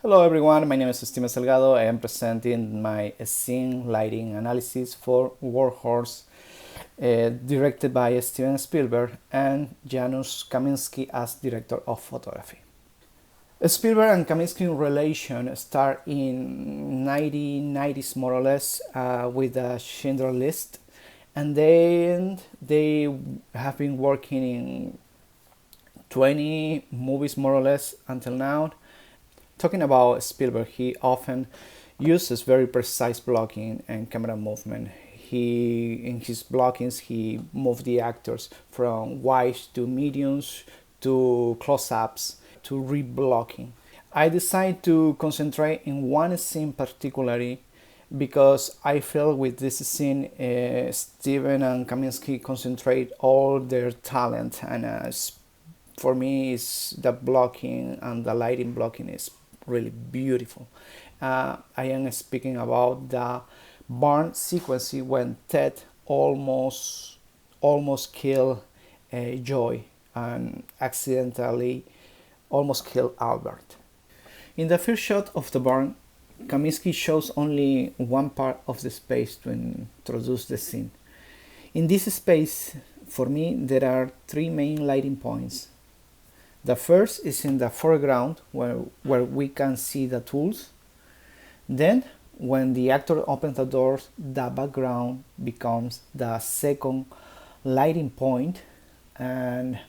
Hello everyone, my name is Steven Salgado. I am presenting my scene lighting analysis for Warhorse, directed by Steven Spielberg and Janusz Kaminski as director of photography. Spielberg and Kaminski relation start in 1990s more or less with the Schindler List, and then they have been working in 20 movies more or less until now. Talking about Spielberg, he often uses very precise blocking and camera movement. In his blockings, he moved the actors from wides to mediums to close-ups to reblocking. I decided to concentrate in one scene particularly because I feel with this scene, Steven and Kaminski concentrate all their talent, and for me, is the blocking and the lighting blocking is really beautiful. I am speaking about the barn sequence when Ted almost kill Joy and accidentally almost kill Albert. In the first shot of the barn, Kaminski shows only one part of the space to introduce the scene. In this space, for me, there are three main lighting points. The first is in the foreground where we can see the tools. Then, when the actor opens the doors, the background becomes the second lighting point, and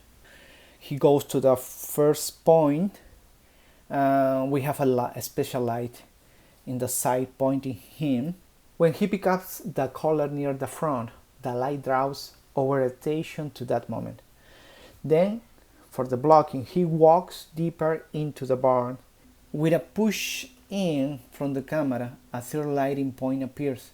he goes to the first point. We have a special light in the side pointing him. When he picks up the color near the front, the light draws our attention to that moment. Then, for the blocking, he walks deeper into the barn. With a push in from the camera, a third lighting point appears.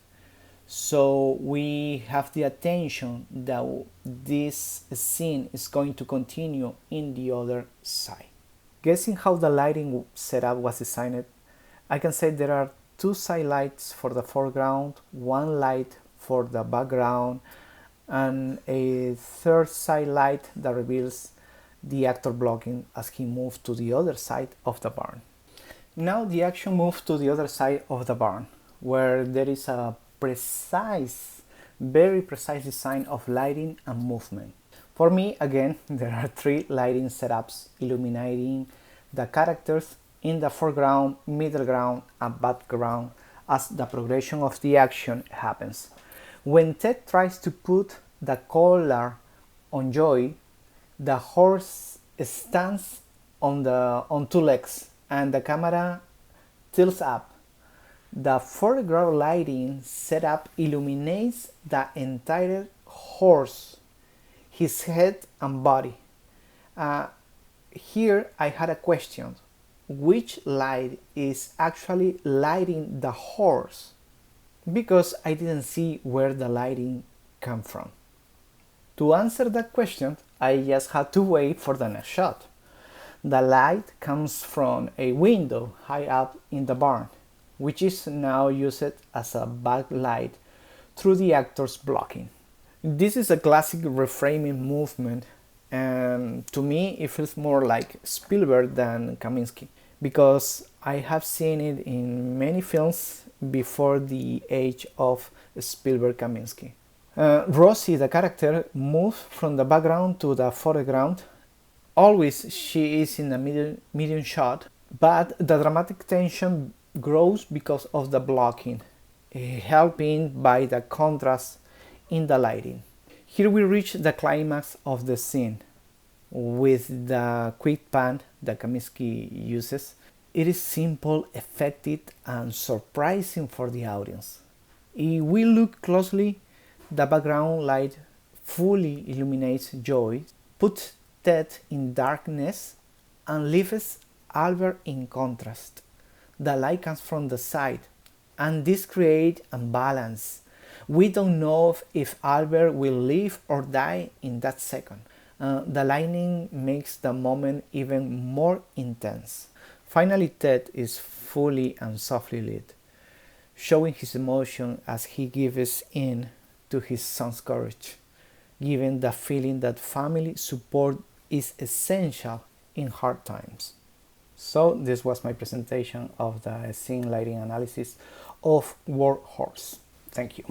So we have the attention that this scene is going to continue in the other side. Guessing how the lighting setup was designed, I can say there are two side lights for the foreground, one light for the background, and a third side light that reveals the actor blocking as he moves to the other side of the barn. Now the action moves to the other side of the barn, where there is a very precise design of lighting and movement. For me, again, there are three lighting setups illuminating the characters in the foreground, middle ground, and background as the progression of the action happens. When Ted tries to put the collar on Joy, the horse stands on two legs and the camera tilts up. The foreground lighting setup illuminates the entire horse, his head and body. Here I had a question. Which light is actually lighting the horse? Because I didn't see where the lighting came from. To answer that question, I just had to wait for the next shot. The light comes from a window high up in the barn, which is now used as a backlight through the actor's blocking. This is a classic reframing movement, and to me it feels more like Spielberg than Kaminski, because I have seen it in many films before the age of Spielberg-Kaminski. Rosie, the character, moves from the background to the foreground. Always she is in a medium shot, but the dramatic tension grows because of the blocking, helping by the contrast in the lighting. Here we reach the climax of the scene with the quick pan that Kaminski uses. It is simple, effective, and surprising for the audience. If we look closely, the background light fully illuminates Joy, puts Ted in darkness, and leaves Albert in contrast. The light comes from the side, and this creates a balance. We don't know if Albert will live or die in that second. The lighting makes the moment even more intense. Finally, Ted is fully and softly lit, showing his emotion as he gives in to his son's courage, giving the feeling that family support is essential in hard times. So this was my presentation of the scene lighting analysis of War Horse. Thank you.